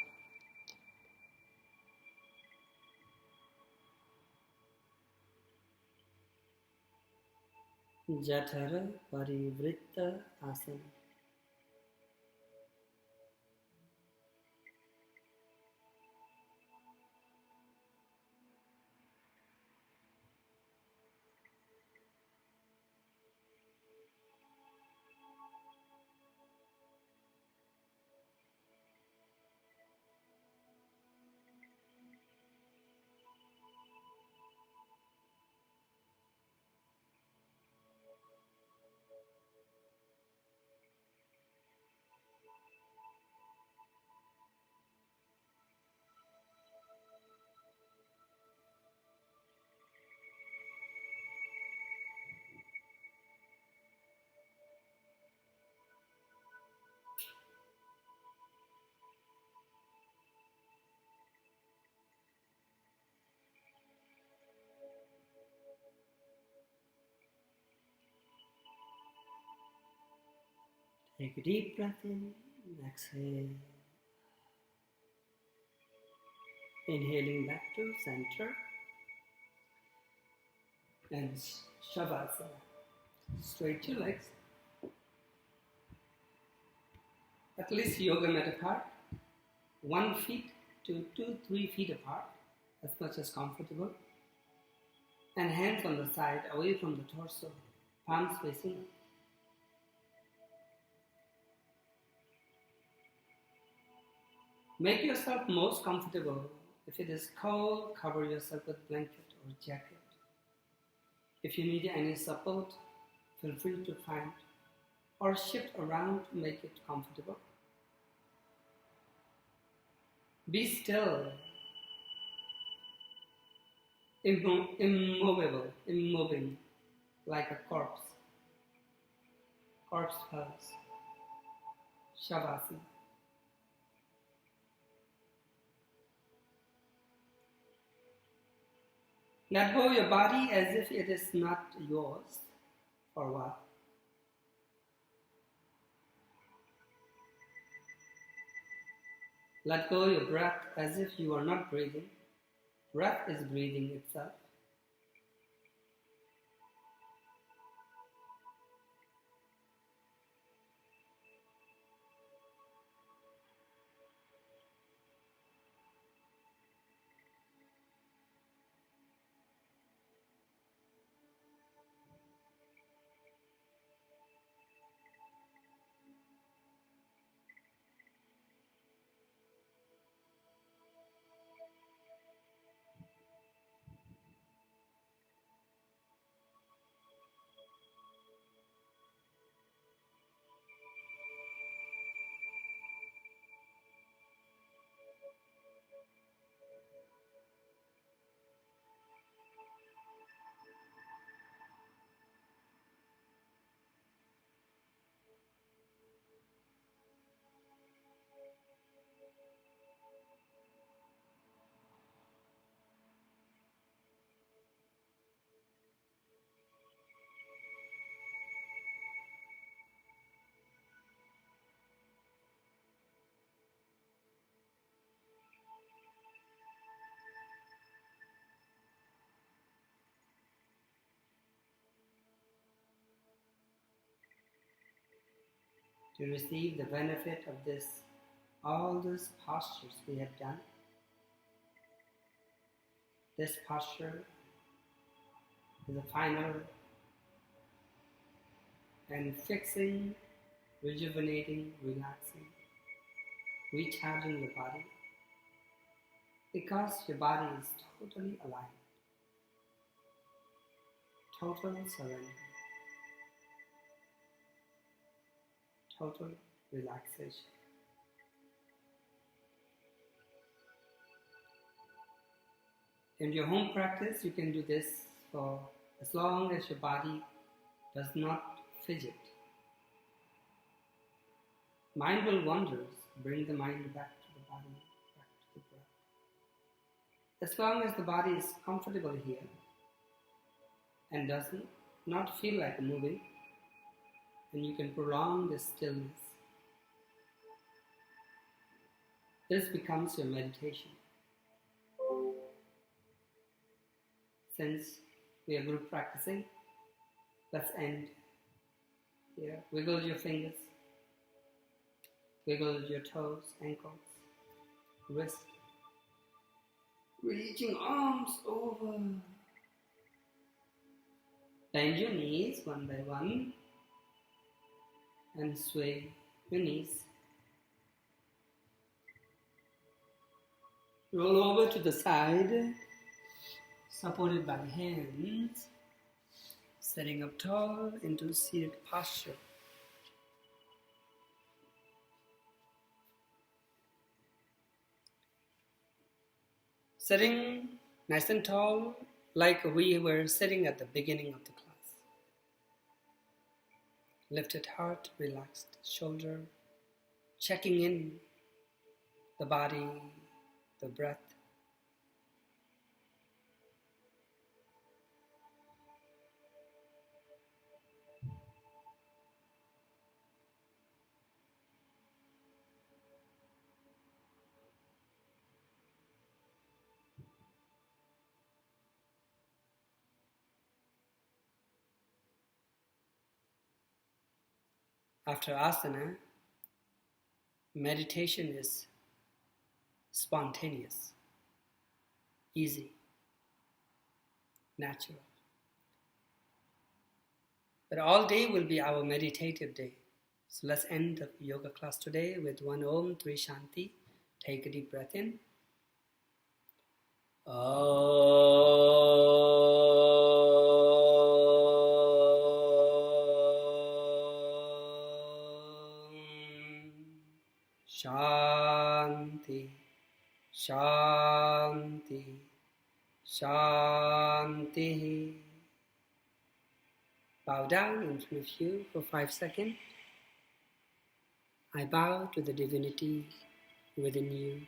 Jathara Parivritta Asana. Take a deep breath in, exhale. Inhaling back to center and Shavasana. Straight your legs, at least yoga mat apart, 1 feet to 2-3 feet apart, as much as comfortable, and hands on the side away from the torso, palms facing up. Make yourself most comfortable. If it is cold, cover yourself with blanket or jacket. If you need any support, feel free to find or shift around to make it comfortable. Be still, immoving, like a corpse. Corpse pose, Shavasana. Let go of your body as if it is not yours for a while. Let go your breath as if you are not breathing. Breath is breathing itself. To receive the benefit of all these postures we have done. This posture is a final and fixing, rejuvenating, relaxing, recharging the body, because your body is totally alive, total surrender, total relaxation. In your home practice, you can do this for as long as your body does not fidget. Mindful wanders, bring the mind back to the body, back to the breath. As long as the body is comfortable here and does not feel like moving, then you can prolong this stillness. This becomes your meditation. Since we are group practicing, let's end here. Wiggle your fingers, wiggle your toes, ankles, wrist, reaching arms over. Bend your knees one by one and sway your knees. Roll over to the side, supported by hands, sitting up tall into seated posture. Sitting nice and tall, like we were sitting at the beginning of the class. Lifted heart, relaxed shoulder, checking in the body, the breath. After asana, meditation is spontaneous, easy, natural. But all day will be our meditative day. So let's end the yoga class today with one Om, three Shanti. Take a deep breath in. Shanti, Shanti, Shanti. Bow down in front of you for 5 seconds. I bow to the divinity within you.